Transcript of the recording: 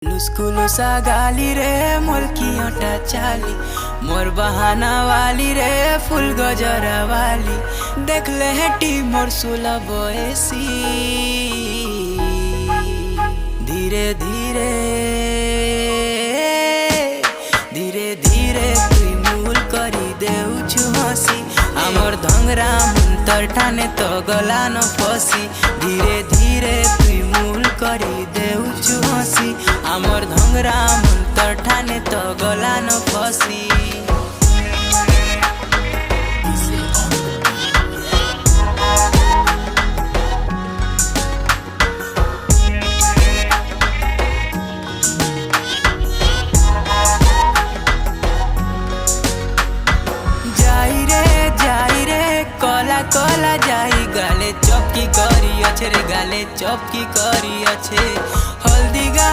लुस्कुलुसा गाली रे मोर की ओटा चाली मोर बहाना वाली रे फुल गजरा वाली देख ले हेटी मोर सुला बयसी धीरे धीरे धीरे धीरे तुई मूल करी देउछु हसी आमर धंगरा मुंतर ठाने तो गला न फसी धीरे धीरे तुई मूल करी देउछु हसी आमर धंगरा मुंतर ठाने तो गला न फसी। कला जाई गाले चौकी करी अच्छे रे गाले चौकी करी अच्छे हल्दी गा